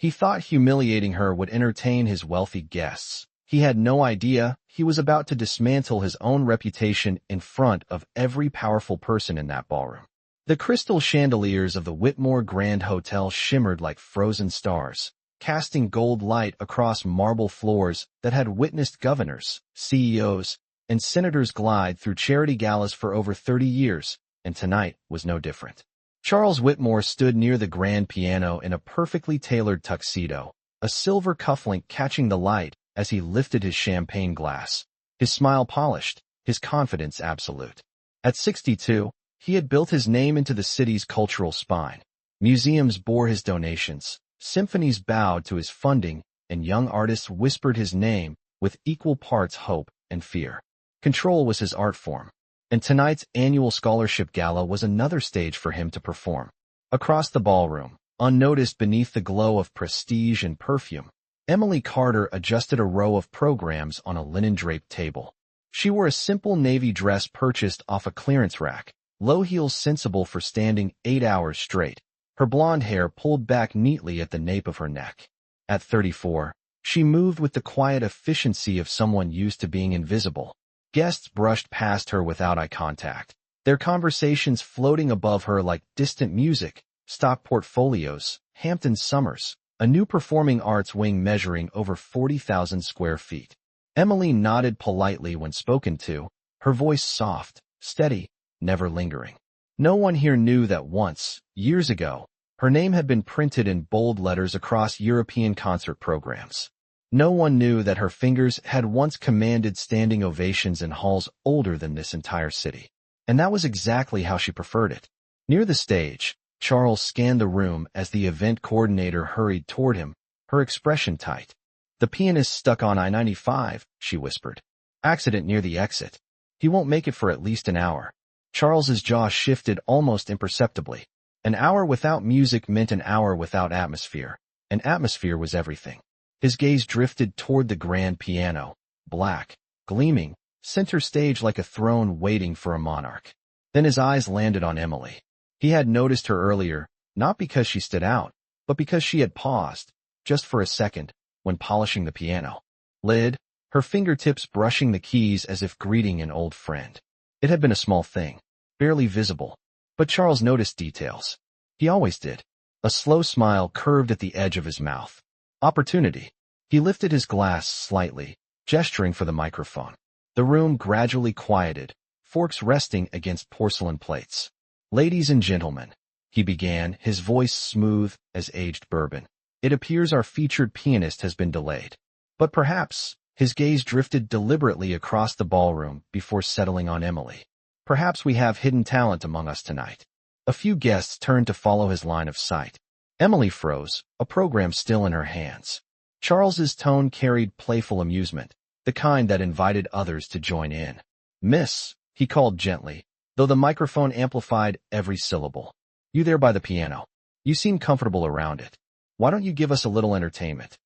He thought humiliating her would entertain his wealthy guests. He had no idea he was about to dismantle his own reputation in front of every powerful person in that ballroom. The crystal chandeliers of the Whitmore Grand Hotel shimmered like frozen stars, casting gold light across marble floors that had witnessed governors, CEOs, and senators glide through charity galas for over 30 years, and tonight was no different. Charles Whitmore stood near the grand piano in a perfectly tailored tuxedo, a silver cufflink catching the light as he lifted his champagne glass, his smile polished, his confidence absolute. At 62, he had built his name into the city's cultural spine. Museums bore his donations, symphonies bowed to his funding, and young artists whispered his name with equal parts hope and fear. Control was his art form, and tonight's annual scholarship gala was another stage for him to perform. Across the ballroom, unnoticed beneath the glow of prestige and perfume, Emily Carter adjusted a row of programs on a linen-draped table. She wore a simple navy dress purchased off a clearance rack, low heels sensible for standing 8 hours straight, her blonde hair pulled back neatly at the nape of her neck. At 34, she moved with the quiet efficiency of someone used to being invisible. Guests brushed past her without eye contact, their conversations floating above her like distant music, stock portfolios, Hampton Summers, a new performing arts wing measuring over 40,000 square feet. Emily nodded politely when spoken to, her voice soft, steady, never lingering. No one here knew that once, years ago, her name had been printed in bold letters across European concert programs. No one knew that her fingers had once commanded standing ovations in halls older than this entire city. And that was exactly how she preferred it. Near the stage, Charles scanned the room as the event coordinator hurried toward him, her expression tight. "The pianist stuck on I-95, she whispered. "Accident near the exit. He won't make it for at least an hour." Charles's jaw shifted almost imperceptibly. An hour without music meant an hour without atmosphere, and atmosphere was everything. His gaze drifted toward the grand piano, black, gleaming, center stage like a throne waiting for a monarch. Then his eyes landed on Emily. He had noticed her earlier, not because she stood out, but because she had paused, just for a second, when polishing the piano lid, her fingertips brushing the keys as if greeting an old friend. It had been a small thing, barely visible, but Charles noticed details. He always did. A slow smile curved at the edge of his mouth. Opportunity. He lifted his glass slightly, gesturing for the microphone. The room gradually quieted, forks resting against porcelain plates. "Ladies and gentlemen," he began, his voice smooth as aged bourbon. "It appears our featured pianist has been delayed." But perhaps, his gaze drifted deliberately across the ballroom before settling on Emily. "Perhaps we have hidden talent among us tonight." A few guests turned to follow his line of sight. Emily froze, a program still in her hands. Charles's tone carried playful amusement, the kind that invited others to join in. "Miss," he called gently, though the microphone amplified every syllable. "You there by the piano. You seem comfortable around it. Why don't you give us a little entertainment?"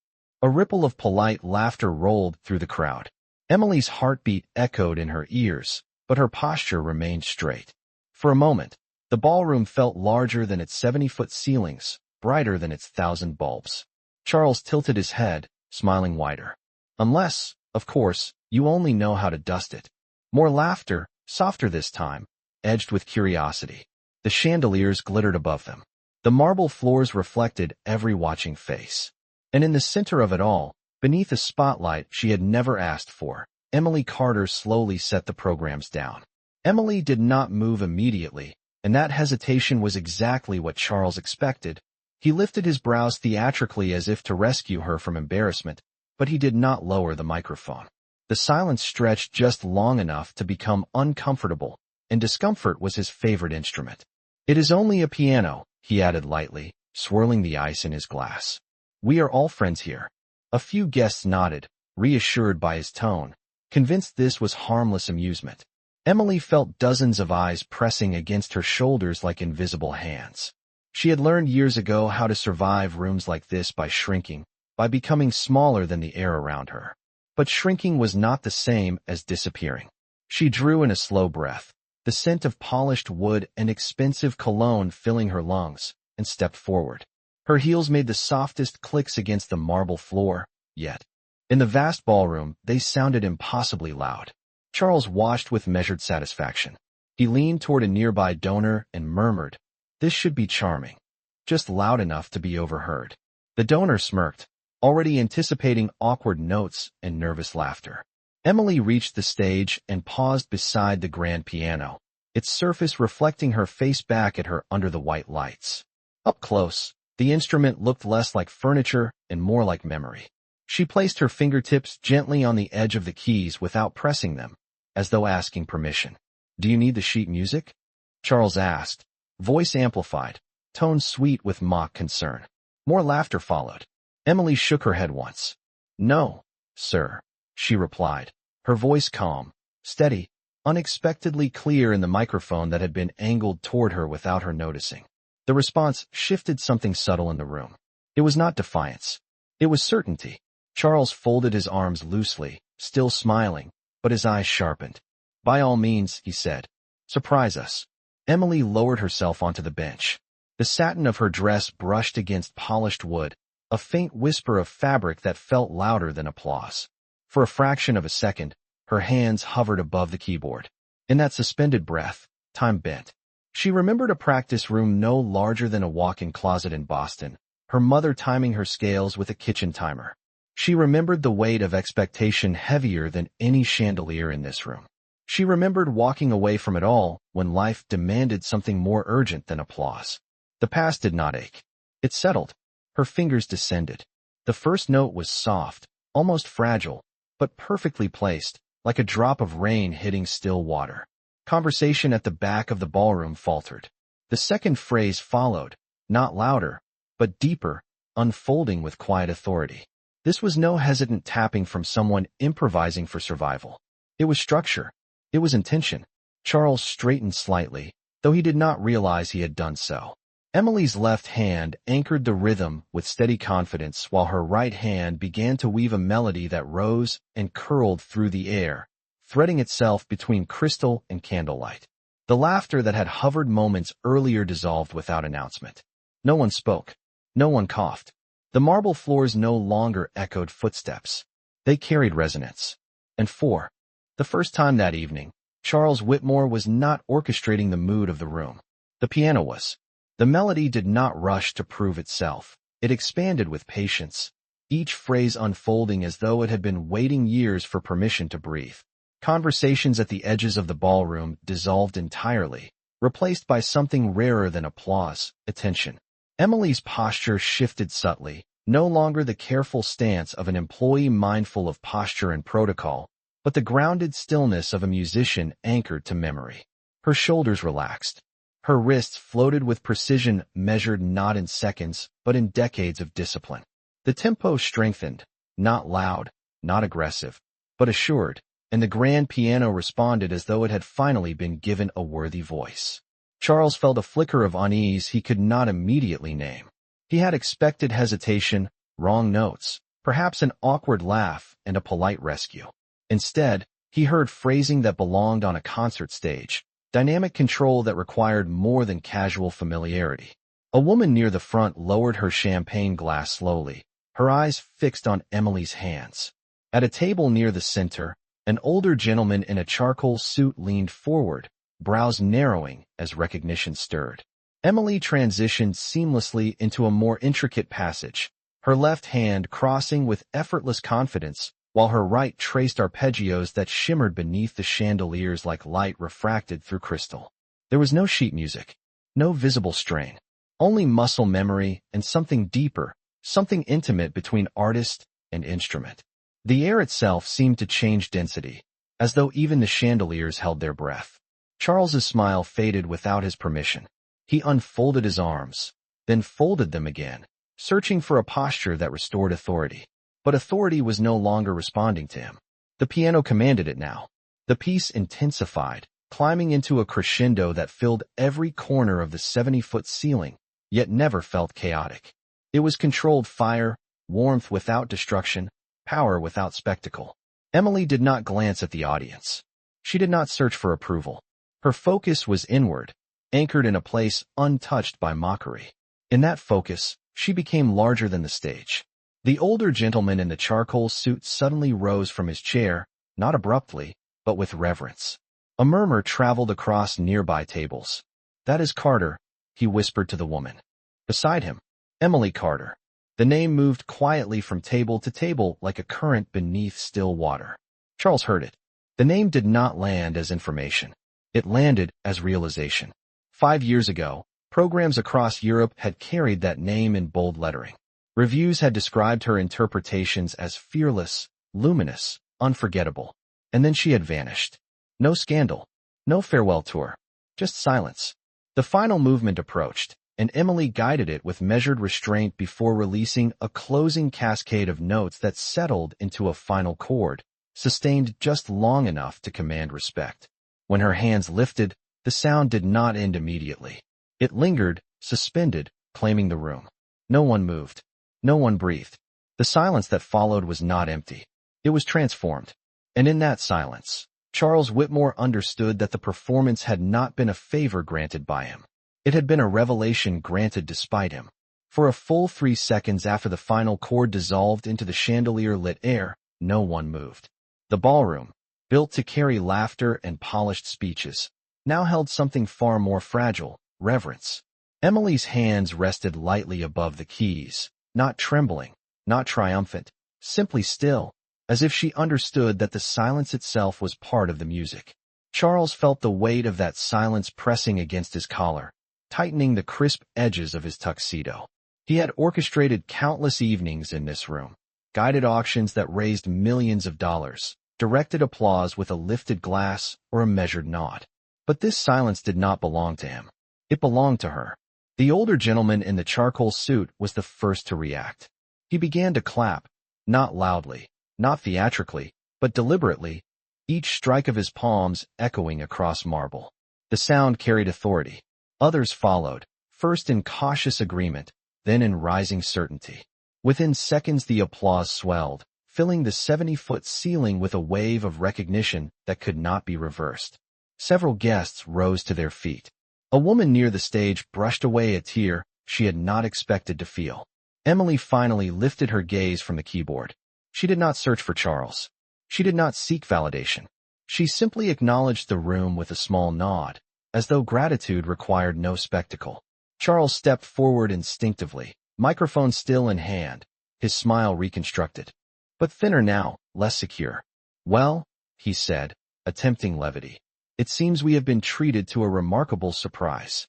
A ripple of polite laughter rolled through the crowd. Emily's heartbeat echoed in her ears, but her posture remained straight. For a moment, the ballroom felt larger than its 70-foot ceilings, brighter than its 1,000 bulbs. Charles tilted his head, smiling wider. "Unless, of course, you only know how to dust it." More laughter, softer this time, edged with curiosity. The chandeliers glittered above them. The marble floors reflected every watching face. And in the center of it all, beneath a spotlight she had never asked for, Emily Carter slowly set the programs down. Emily did not move immediately, and that hesitation was exactly what Charles expected. He lifted his brows theatrically as if to rescue her from embarrassment, but he did not lower the microphone. The silence stretched just long enough to become uncomfortable, and discomfort was his favorite instrument. "It is only a piano," he added lightly, swirling the ice in his glass. "We are all friends here." A few guests nodded, reassured by his tone, convinced this was harmless amusement. Emily felt dozens of eyes pressing against her shoulders like invisible hands. She had learned years ago how to survive rooms like this by shrinking, by becoming smaller than the air around her. But shrinking was not the same as disappearing. She drew in a slow breath, the scent of polished wood and expensive cologne filling her lungs, and stepped forward. Her heels made the softest clicks against the marble floor, yet, in the vast ballroom, they sounded impossibly loud. Charles watched with measured satisfaction. He leaned toward a nearby donor and murmured, "This should be charming. Just loud enough to be overheard." The donor smirked, already anticipating awkward notes and nervous laughter. Emily reached the stage and paused beside the grand piano, its surface reflecting her face back at her under the white lights. Up close, the instrument looked less like furniture and more like memory. She placed her fingertips gently on the edge of the keys without pressing them, as though asking permission. "Do you need the sheet music?" Charles asked, voice amplified, tone sweet with mock concern. More laughter followed. Emily shook her head once. "No, sir," she replied, her voice calm, steady, unexpectedly clear in the microphone that had been angled toward her without her noticing. The response shifted something subtle in the room. It was not defiance. It was certainty. Charles folded his arms loosely, still smiling, but his eyes sharpened. "By all means," he said. "Surprise us." Emily lowered herself onto the bench. The satin of her dress brushed against polished wood, a faint whisper of fabric that felt louder than applause. For a fraction of a second, her hands hovered above the keyboard. In that suspended breath, time bent. She remembered a practice room no larger than a walk-in closet in Boston, her mother timing her scales with a kitchen timer. She remembered the weight of expectation heavier than any chandelier in this room. She remembered walking away from it all when life demanded something more urgent than applause. The past did not ache. It settled. Her fingers descended. The first note was soft, almost fragile, but perfectly placed, like a drop of rain hitting still water. Conversation at the back of the ballroom faltered. The second phrase followed, not louder, but deeper, unfolding with quiet authority. This was no hesitant tapping from someone improvising for survival. It was structure. It was intention. Charles straightened slightly, though he did not realize he had done so. Emily's left hand anchored the rhythm with steady confidence while her right hand began to weave a melody that rose and curled through the air, threading itself between crystal and candlelight. The laughter that had hovered moments earlier dissolved without announcement. No one spoke. No one coughed. The marble floors no longer echoed footsteps. They carried resonance. And for the first time that evening, Charles Whitmore was not orchestrating the mood of the room. The piano was. The melody did not rush to prove itself. It expanded with patience, each phrase unfolding as though it had been waiting years for permission to breathe. Conversations at the edges of the ballroom dissolved entirely, replaced by something rarer than applause, attention. Emily's posture shifted subtly, no longer the careful stance of an employee mindful of posture and protocol, but the grounded stillness of a musician anchored to memory. Her shoulders relaxed. Her wrists floated with precision measured not in seconds, but in decades of discipline. The tempo strengthened, not loud, not aggressive, but assured, and the grand piano responded as though it had finally been given a worthy voice. Charles felt a flicker of unease he could not immediately name. He had expected hesitation, wrong notes, perhaps an awkward laugh and a polite rescue. Instead, he heard phrasing that belonged on a concert stage, dynamic control that required more than casual familiarity. A woman near the front lowered her champagne glass slowly, her eyes fixed on Emily's hands. At a table near the center, an older gentleman in a charcoal suit leaned forward, brows narrowing as recognition stirred. Emily transitioned seamlessly into a more intricate passage, her left hand crossing with effortless confidence, while her right traced arpeggios that shimmered beneath the chandeliers like light refracted through crystal. There was no sheet music, no visible strain, only muscle memory and something deeper, something intimate between artist and instrument. The air itself seemed to change density, as though even the chandeliers held their breath. Charles's smile faded without his permission. He unfolded his arms, then folded them again, searching for a posture that restored authority. But authority was no longer responding to him. The piano commanded it now. The piece intensified, climbing into a crescendo that filled every corner of the 70-foot ceiling, yet never felt chaotic. It was controlled fire, warmth without destruction, power without spectacle. Emily did not glance at the audience. She did not search for approval. Her focus was inward, anchored in a place untouched by mockery. In that focus, she became larger than the stage. The older gentleman in the charcoal suit suddenly rose from his chair, not abruptly, but with reverence. A murmur traveled across nearby tables. "That is Carter," he whispered to the woman. Beside him, Emily Carter. The name moved quietly from table to table like a current beneath still water. Charles heard it. The name did not land as information. It landed as realization. 5 years ago, programs across Europe had carried that name in bold lettering. Reviews had described her interpretations as fearless, luminous, unforgettable. And then she had vanished. No scandal, no farewell tour, just silence. The final movement approached, and Emily guided it with measured restraint before releasing a closing cascade of notes that settled into a final chord, sustained just long enough to command respect. When her hands lifted, the sound did not end immediately. It lingered, suspended, claiming the room. No one moved. No one breathed. The silence that followed was not empty. It was transformed. And in that silence, Charles Whitmore understood that the performance had not been a favor granted by him. It had been a revelation granted despite him. For a full 3 seconds after the final chord dissolved into the chandelier-lit air, no one moved. The ballroom, built to carry laughter and polished speeches, now held something far more fragile: reverence. Emily's hands rested lightly above the keys, not trembling, not triumphant, simply still, as if she understood that the silence itself was part of the music. Charles felt the weight of that silence pressing against his collar, tightening the crisp edges of his tuxedo. He had orchestrated countless evenings in this room, guided auctions that raised millions of dollars, directed applause with a lifted glass or a measured nod. But this silence did not belong to him. It belonged to her. The older gentleman in the charcoal suit was the first to react. He began to clap, not loudly, not theatrically, but deliberately, each strike of his palms echoing across marble. The sound carried authority. Others followed, first in cautious agreement, then in rising certainty. Within seconds the applause swelled, filling the 70-foot ceiling with a wave of recognition that could not be reversed. Several guests rose to their feet. A woman near the stage brushed away a tear she had not expected to feel. Emily finally lifted her gaze from the keyboard. She did not search for Charles. She did not seek validation. She simply acknowledged the room with a small nod, as though gratitude required no spectacle. Charles stepped forward instinctively, microphone still in hand, his smile reconstructed. But thinner now, less secure. "Well," he said, attempting levity, "it seems we have been treated to a remarkable surprise."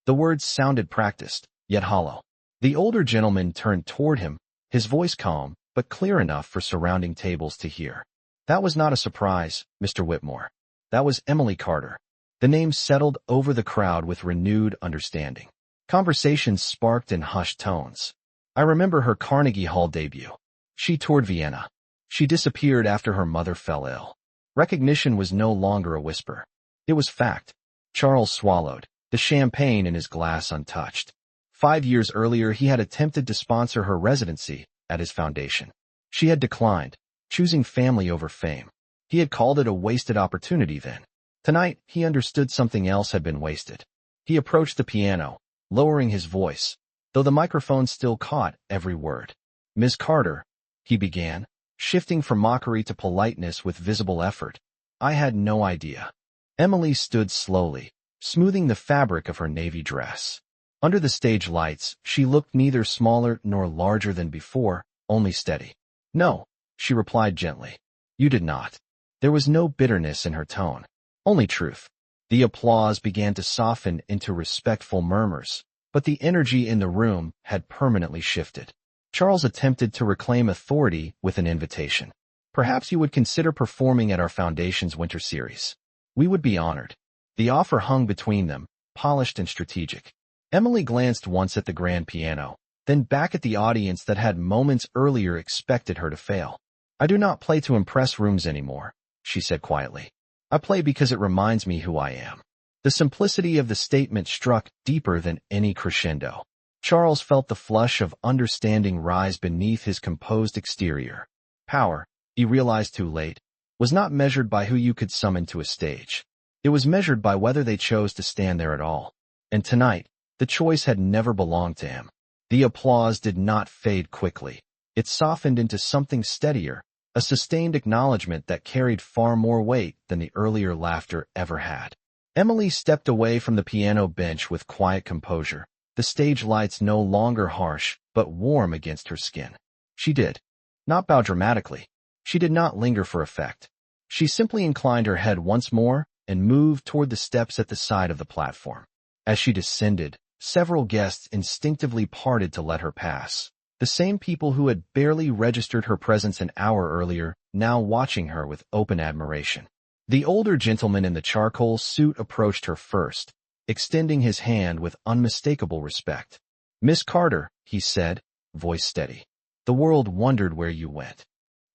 The words sounded practiced, yet hollow. The older gentleman turned toward him, his voice calm, but clear enough for surrounding tables to hear. "That was not a surprise, Mr. Whitmore. That was Emily Carter." The name settled over the crowd with renewed understanding. Conversations sparked in hushed tones. "I remember her Carnegie Hall debut. She toured Vienna. She disappeared after her mother fell ill." Recognition was no longer a whisper. It was fact. Charles swallowed, the champagne in his glass untouched. 5 years earlier he had attempted to sponsor her residency at his foundation. She had declined, choosing family over fame. He had called it a wasted opportunity then. Tonight, he understood something else had been wasted. He approached the piano, lowering his voice, though the microphone still caught every word. "Ms. Carter," he began, shifting from mockery to politeness with visible effort. "I had no idea." Emily stood slowly, smoothing the fabric of her navy dress. Under the stage lights, she looked neither smaller nor larger than before, only steady. "No," she replied gently. "You did not." There was no bitterness in her tone, only truth. The applause began to soften into respectful murmurs, but the energy in the room had permanently shifted. Charles attempted to reclaim authority with an invitation. "Perhaps you would consider performing at our foundation's winter series. We would be honored." The offer hung between them, polished and strategic. Emily glanced once at the grand piano, then back at the audience that had moments earlier expected her to fail. "I do not play to impress rooms anymore," she said quietly. "I play because it reminds me who I am." The simplicity of the statement struck deeper than any crescendo. Charles felt the flush of understanding rise beneath his composed exterior. Power, he realized too late, was not measured by who you could summon to a stage. It was measured by whether they chose to stand there at all. And tonight, the choice had never belonged to him. The applause did not fade quickly. It softened into something steadier, a sustained acknowledgement that carried far more weight than the earlier laughter ever had. Emily stepped away from the piano bench with quiet composure, the stage lights no longer harsh, but warm against her skin. She did not bow dramatically. She did not linger for effect. She simply inclined her head once more and moved toward the steps at the side of the platform. As she descended, several guests instinctively parted to let her pass. The same people who had barely registered her presence an hour earlier, now watching her with open admiration. The older gentleman in the charcoal suit approached her first, extending his hand with unmistakable respect. "Miss Carter," he said, voice steady. "The world wondered where you went."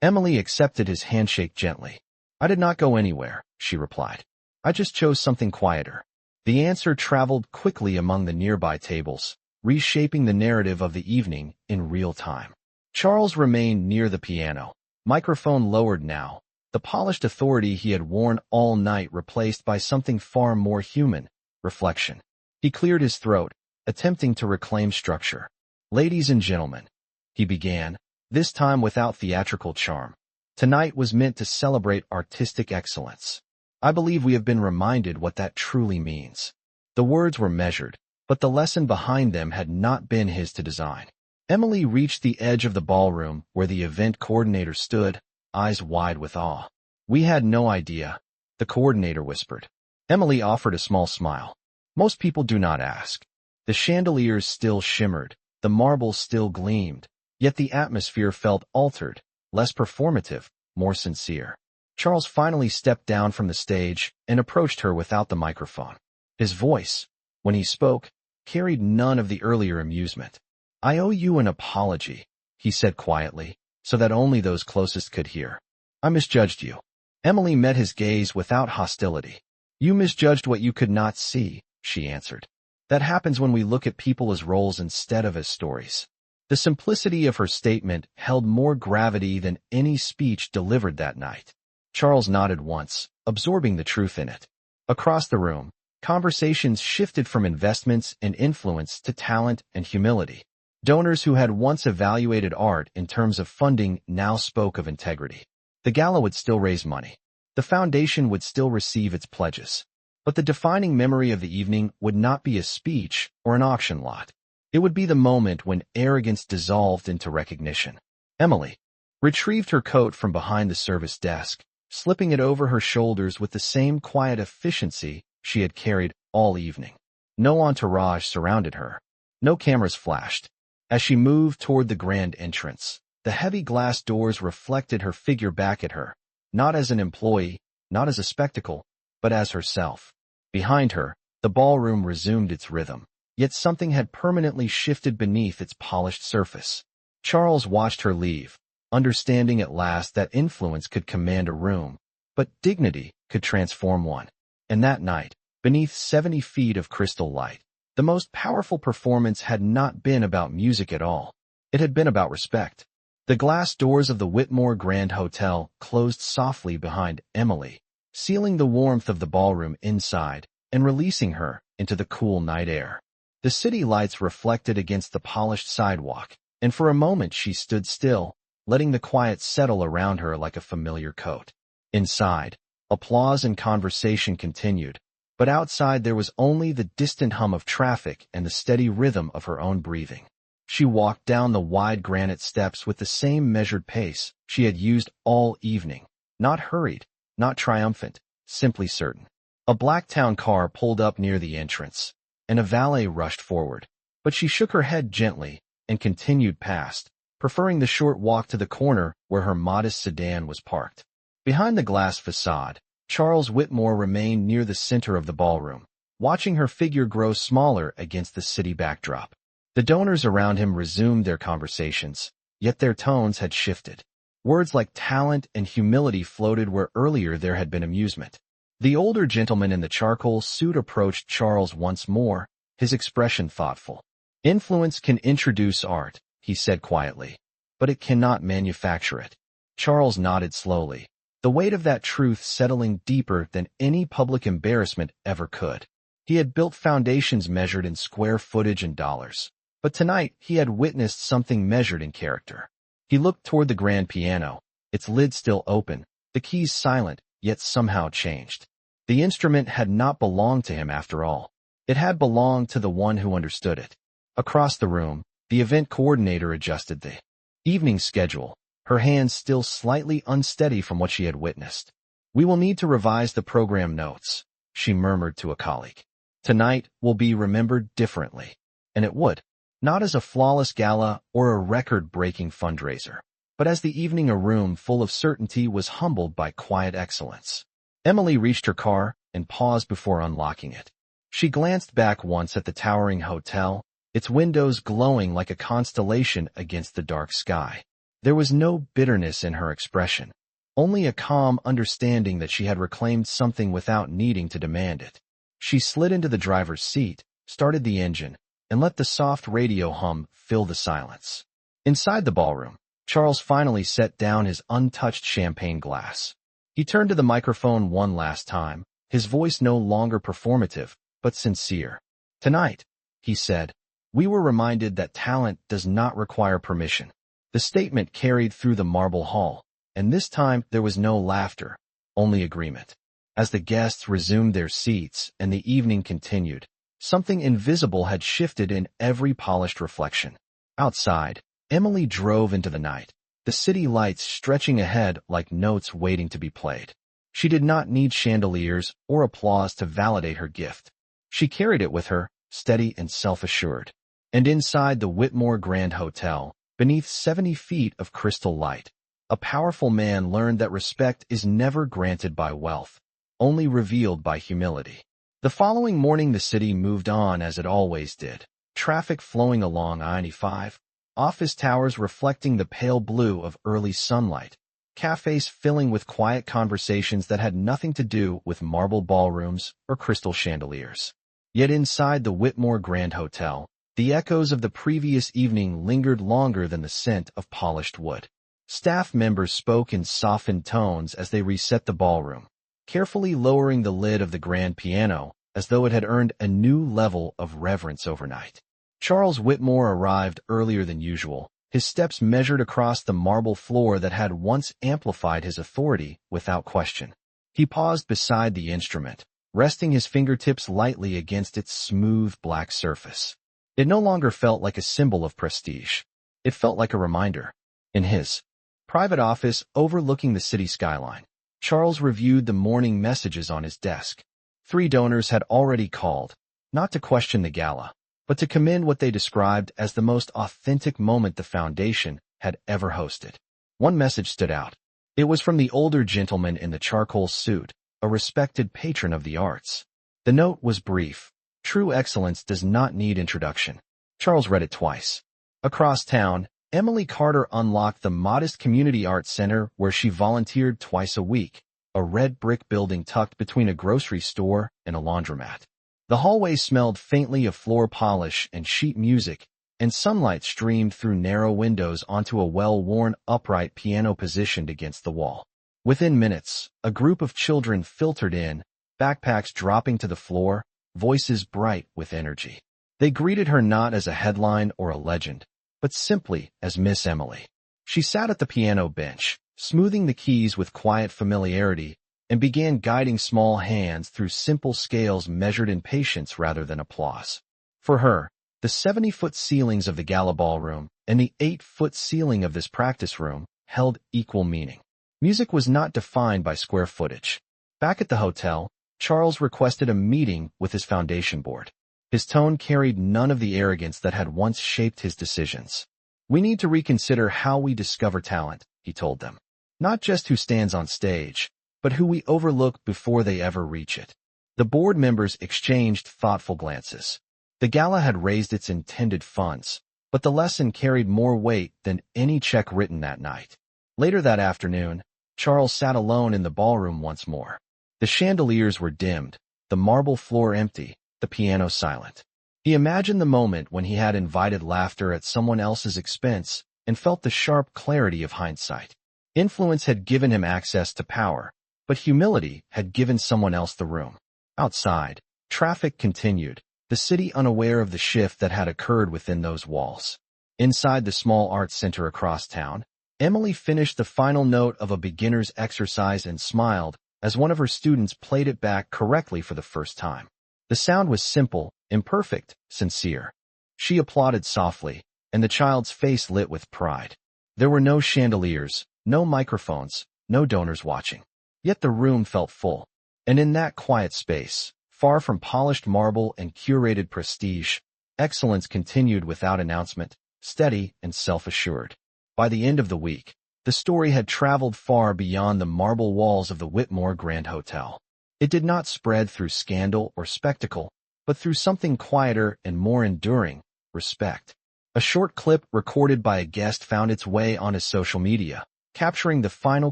Emily accepted his handshake gently. "I did not go anywhere," she replied. "I just chose something quieter." The answer traveled quickly among the nearby tables, reshaping the narrative of the evening in real time. Charles remained near the piano, microphone lowered now, the polished authority he had worn all night replaced by something far more human, reflection. He cleared his throat, attempting to reclaim structure. "Ladies and gentlemen," he began, this time without theatrical charm. "Tonight was meant to celebrate artistic excellence. I believe we have been reminded what that truly means." The words were measured, but the lesson behind them had not been his to design. Emily reached the edge of the ballroom where the event coordinator stood, eyes wide with awe. "We had no idea," the coordinator whispered. Emily offered a small smile. "Most people do not ask." The chandeliers still shimmered, the marble still gleamed, yet the atmosphere felt altered, less performative, more sincere. Charles finally stepped down from the stage and approached her without the microphone. His voice, when he spoke, carried none of the earlier amusement. "I owe you an apology," he said quietly, so that only those closest could hear. "I misjudged you." Emily met his gaze without hostility. "You misjudged what you could not see," she answered. "That happens when we look at people as roles instead of as stories." The simplicity of her statement held more gravity than any speech delivered that night. Charles nodded once, absorbing the truth in it. Across the room, conversations shifted from investments and influence to talent and humility. Donors who had once evaluated art in terms of funding now spoke of integrity. The gala would still raise money. The foundation would still receive its pledges. But the defining memory of the evening would not be a speech or an auction lot. It would be the moment when arrogance dissolved into recognition. Emily retrieved her coat from behind the service desk, slipping it over her shoulders with the same quiet efficiency she had carried all evening. No entourage surrounded her. No cameras flashed. As she moved toward the grand entrance, the heavy glass doors reflected her figure back at her, not as an employee, not as a spectacle, but as herself. Behind her, the ballroom resumed its rhythm, yet something had permanently shifted beneath its polished surface. Charles watched her leave, understanding at last that influence could command a room, but dignity could transform one. And that night, beneath 70 feet of crystal light, the most powerful performance had not been about music at all. It had been about respect. The glass doors of the Whitmore Grand Hotel closed softly behind Emily, sealing the warmth of the ballroom inside and releasing her into the cool night air. The city lights reflected against the polished sidewalk, and for a moment she stood still, letting the quiet settle around her like a familiar coat. Inside, applause and conversation continued, but outside there was only the distant hum of traffic and the steady rhythm of her own breathing. She walked down the wide granite steps with the same measured pace she had used all evening, not hurried, not triumphant, simply certain. A Blacktown car pulled up near the entrance, and a valet rushed forward, but she shook her head gently and continued past, preferring the short walk to the corner where her modest sedan was parked. Behind the glass facade, Charles Whitmore remained near the center of the ballroom, watching her figure grow smaller against the city backdrop. The donors around him resumed their conversations, yet their tones had shifted. Words like talent and humility floated where earlier there had been amusement. The older gentleman in the charcoal suit approached Charles once more, his expression thoughtful. "Influence can introduce art," he said quietly, "but it cannot manufacture it." Charles nodded slowly, the weight of that truth settling deeper than any public embarrassment ever could. He had built foundations measured in square footage and dollars. But tonight, he had witnessed something measured in character. He looked toward the grand piano, its lid still open, the keys silent, yet somehow changed. The instrument had not belonged to him after all. It had belonged to the one who understood it. Across the room, the event coordinator adjusted the evening schedule, her hands still slightly unsteady from what she had witnessed. "We will need to revise the program notes," she murmured to a colleague. "Tonight will be remembered differently." And it would. Not as a flawless gala or a record-breaking fundraiser, but as the evening a room full of certainty was humbled by quiet excellence. Emily reached her car and paused before unlocking it. She glanced back once at the towering hotel, its windows glowing like a constellation against the dark sky. There was no bitterness in her expression, only a calm understanding that she had reclaimed something without needing to demand it. She slid into the driver's seat, started the engine, and let the soft radio hum fill the silence. Inside the ballroom, Charles finally set down his untouched champagne glass. He turned to the microphone one last time, his voice no longer performative, but sincere. "Tonight," he said, "we were reminded that talent does not require permission." The statement carried through the marble hall, and this time there was no laughter, only agreement. As the guests resumed their seats and the evening continued, something invisible had shifted in every polished reflection. Outside, Emily drove into the night, the city lights stretching ahead like notes waiting to be played. She did not need chandeliers or applause to validate her gift. She carried it with her, steady and self-assured. And inside the Whitmore Grand Hotel, beneath 70 feet of crystal light, a powerful man learned that respect is never granted by wealth, only revealed by humility. The following morning the city moved on as it always did, traffic flowing along I-95, office towers reflecting the pale blue of early sunlight, cafes filling with quiet conversations that had nothing to do with marble ballrooms or crystal chandeliers. Yet inside the Whitmore Grand Hotel, the echoes of the previous evening lingered longer than the scent of polished wood. Staff members spoke in softened tones as they reset the ballroom, carefully lowering the lid of the grand piano as though it had earned a new level of reverence overnight. Charles Whitmore arrived earlier than usual, his steps measured across the marble floor that had once amplified his authority without question. He paused beside the instrument, resting his fingertips lightly against its smooth black surface. It no longer felt like a symbol of prestige. It felt like a reminder. In his private office overlooking the city skyline, Charles reviewed the morning messages on his desk. 3 donors had already called, not to question the gala, but to commend what they described as the most authentic moment the foundation had ever hosted. One message stood out. It was from the older gentleman in the charcoal suit, a respected patron of the arts. The note was brief. "True excellence does not need introduction." Charles read it twice. Across town, Emily Carter unlocked the modest community arts center where she volunteered twice a week, a red brick building tucked between a grocery store and a laundromat. The hallway smelled faintly of floor polish and sheet music, and sunlight streamed through narrow windows onto a well-worn upright piano positioned against the wall. Within minutes, a group of children filtered in, backpacks dropping to the floor, voices bright with energy. They greeted her not as a headline or a legend, but simply as Miss Emily. She sat at the piano bench, smoothing the keys with quiet familiarity, and began guiding small hands through simple scales measured in patience rather than applause. For her, the 70-foot ceilings of the gala ballroom and the 8-foot ceiling of this practice room held equal meaning. Music was not defined by square footage. Back at the hotel, Charles requested a meeting with his foundation board. His tone carried none of the arrogance that had once shaped his decisions. "We need to reconsider how we discover talent," he told them. "Not just who stands on stage, but who we overlook before they ever reach it." The board members exchanged thoughtful glances. The gala had raised its intended funds, but the lesson carried more weight than any check written that night. Later that afternoon, Charles sat alone in the ballroom once more. The chandeliers were dimmed, the marble floor empty, the piano silent. He imagined the moment when he had invited laughter at someone else's expense and felt the sharp clarity of hindsight. Influence had given him access to power, but humility had given someone else the room. Outside, traffic continued, the city unaware of the shift that had occurred within those walls. Inside the small arts center across town, Emily finished the final note of a beginner's exercise and smiled as one of her students played it back correctly for the first time. The sound was simple, imperfect, sincere. She applauded softly, and the child's face lit with pride. There were no chandeliers, no microphones, no donors watching. Yet the room felt full. And in that quiet space, far from polished marble and curated prestige, excellence continued without announcement, steady and self-assured. By the end of the week, the story had traveled far beyond the marble walls of the Whitmore Grand Hotel. It did not spread through scandal or spectacle, but through something quieter and more enduring, respect. A short clip recorded by a guest found its way on his social media, capturing the final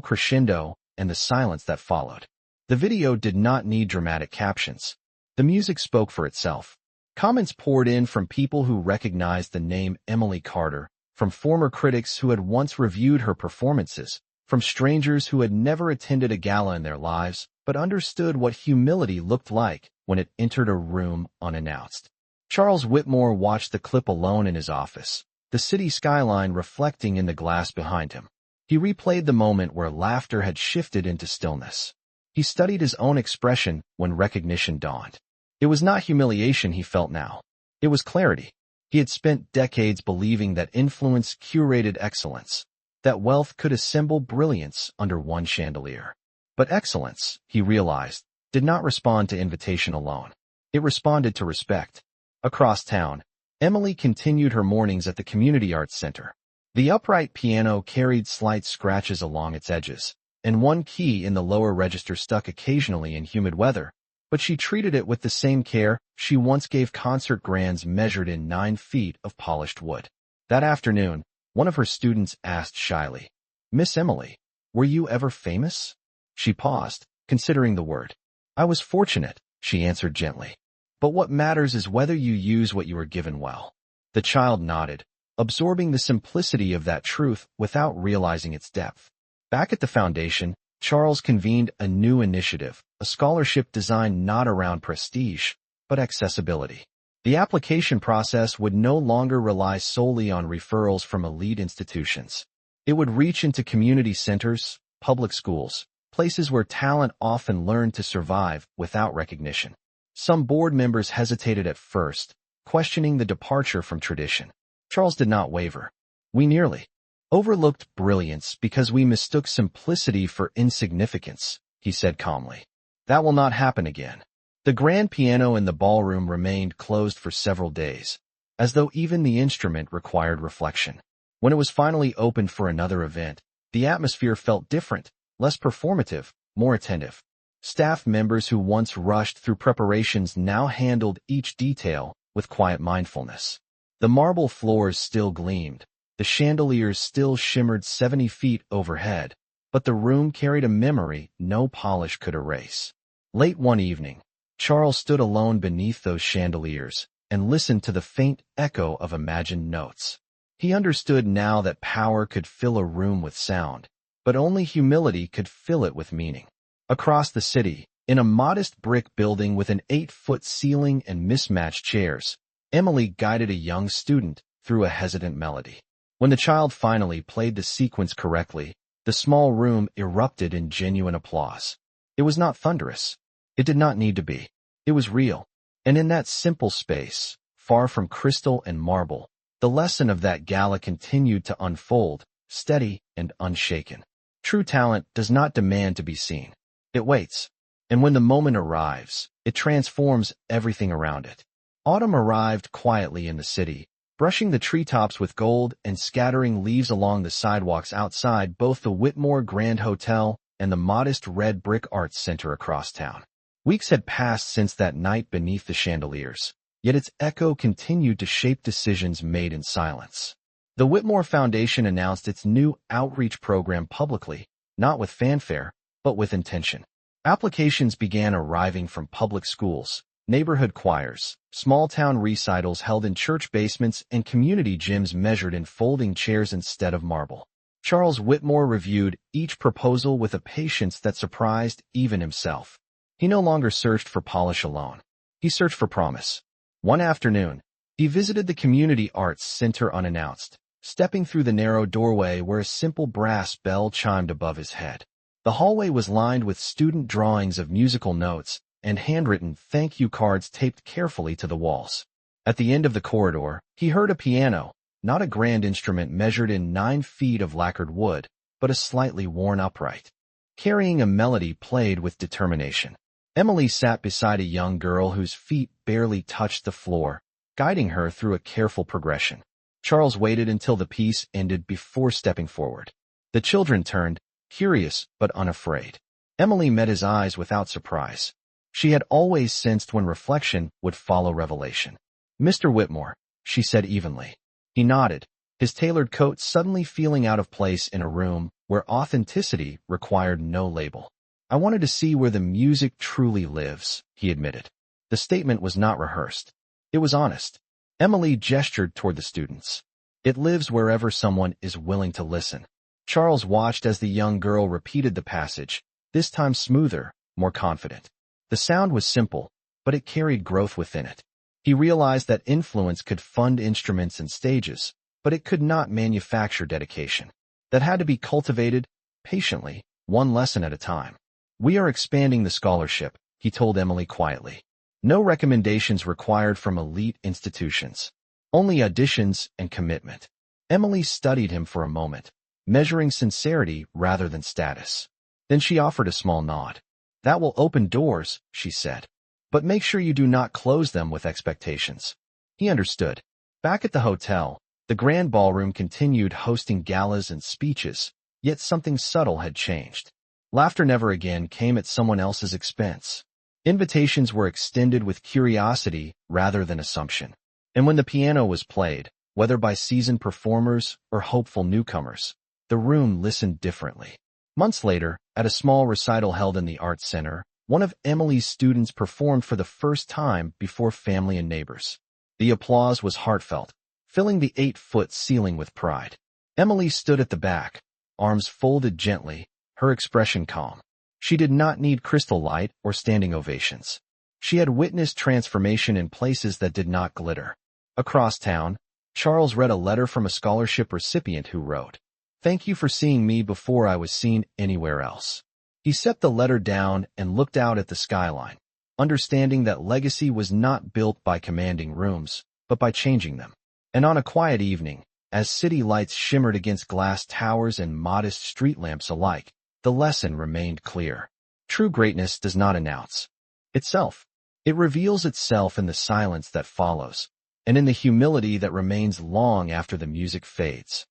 crescendo and the silence that followed. The video did not need dramatic captions. The music spoke for itself. Comments poured in from people who recognized the name Emily Carter, from former critics who had once reviewed her performances, from strangers who had never attended a gala in their lives, but understood what humility looked like when it entered a room unannounced. Charles Whitmore watched the clip alone in his office, the city skyline reflecting in the glass behind him. He replayed the moment where laughter had shifted into stillness. He studied his own expression when recognition dawned. It was not humiliation he felt now. It was clarity. He had spent decades believing that influence curated excellence, that wealth could assemble brilliance under one chandelier. But excellence, he realized, did not respond to invitation alone. It responded to respect. Across town, Emily continued her mornings at the Community Arts Center. The upright piano carried slight scratches along its edges, and one key in the lower register stuck occasionally in humid weather, but she treated it with the same care she once gave concert grands measured in 9 feet of polished wood. That afternoon, one of her students asked shyly, "Miss Emily, were you ever famous?" She paused, considering the word. "I was fortunate," she answered gently. "But what matters is whether you use what you were given well." The child nodded, absorbing the simplicity of that truth without realizing its depth. Back at the foundation, Charles convened a new initiative, a scholarship designed not around prestige, but accessibility. The application process would no longer rely solely on referrals from elite institutions. It would reach into community centers, public schools, places where talent often learned to survive without recognition. Some board members hesitated at first, questioning the departure from tradition. Charles did not waver. "We nearly overlooked brilliance because we mistook simplicity for insignificance," he said calmly. "That will not happen again." The grand piano in the ballroom remained closed for several days, as though even the instrument required reflection. When it was finally opened for another event, the atmosphere felt different, less performative, more attentive. Staff members who once rushed through preparations now handled each detail with quiet mindfulness. The marble floors still gleamed, the chandeliers still shimmered 70 feet overhead, but the room carried a memory no polish could erase. Late one evening, Charles stood alone beneath those chandeliers and listened to the faint echo of imagined notes. He understood now that power could fill a room with sound, but only humility could fill it with meaning. Across the city, in a modest brick building with an 8-foot ceiling and mismatched chairs, Emily guided a young student through a hesitant melody. When the child finally played the sequence correctly, the small room erupted in genuine applause. It was not thunderous. It did not need to be. It was real. And in that simple space, far from crystal and marble, the lesson of that gala continued to unfold, steady and unshaken. True talent does not demand to be seen. It waits. And when the moment arrives, it transforms everything around it. Autumn arrived quietly in the city, brushing the treetops with gold and scattering leaves along the sidewalks outside both the Whitmore Grand Hotel and the modest red brick arts center across town. Weeks had passed since that night beneath the chandeliers, yet its echo continued to shape decisions made in silence. The Whitmore Foundation announced its new outreach program publicly, not with fanfare, but with intention. Applications began arriving from public schools, neighborhood choirs, small-town recitals held in church basements, and community gyms measured in folding chairs instead of marble. Charles Whitmore reviewed each proposal with a patience that surprised even himself. He no longer searched for polish alone. He searched for promise. One afternoon, he visited the Community Arts Center unannounced, stepping through the narrow doorway where a simple brass bell chimed above his head. The hallway was lined with student drawings of musical notes and handwritten thank you cards taped carefully to the walls. At the end of the corridor, he heard a piano, not a grand instrument measured in 9 feet of lacquered wood, but a slightly worn upright, carrying a melody played with determination. Emily sat beside a young girl whose feet barely touched the floor, guiding her through a careful progression. Charles waited until the piece ended before stepping forward. The children turned, curious but unafraid. Emily met his eyes without surprise. She had always sensed when reflection would follow revelation. "Mr. Whitmore," she said evenly. He nodded, his tailored coat suddenly feeling out of place in a room where authenticity required no label. "I wanted to see where the music truly lives," he admitted. The statement was not rehearsed. It was honest. Emily gestured toward the students. "It lives wherever someone is willing to listen." Charles watched as the young girl repeated the passage, this time smoother, more confident. The sound was simple, but it carried growth within it. He realized that influence could fund instruments and stages, but it could not manufacture dedication. That had to be cultivated, patiently, one lesson at a time. "We are expanding the scholarship," he told Emily quietly. "No recommendations required from elite institutions. Only auditions and commitment." Emily studied him for a moment, measuring sincerity rather than status. Then she offered a small nod. "That will open doors," she said. "But make sure you do not close them with expectations." He understood. Back at the hotel, the grand ballroom continued hosting galas and speeches, yet something subtle had changed. Laughter never again came at someone else's expense. Invitations were extended with curiosity rather than assumption. And when the piano was played, whether by seasoned performers or hopeful newcomers, the room listened differently. Months later, at a small recital held in the Arts Center, one of Emily's students performed for the first time before family and neighbors. The applause was heartfelt, filling the 8-foot ceiling with pride. Emily stood at the back, arms folded gently, her expression calm. She did not need crystal light or standing ovations. She had witnessed transformation in places that did not glitter. Across town, Charles read a letter from a scholarship recipient who wrote, "Thank you for seeing me before I was seen anywhere else." He set the letter down and looked out at the skyline, understanding that legacy was not built by commanding rooms, but by changing them. And on a quiet evening, as city lights shimmered against glass towers and modest street lamps alike, the lesson remained clear. True greatness does not announce itself. It reveals itself in the silence that follows, and in the humility that remains long after the music fades.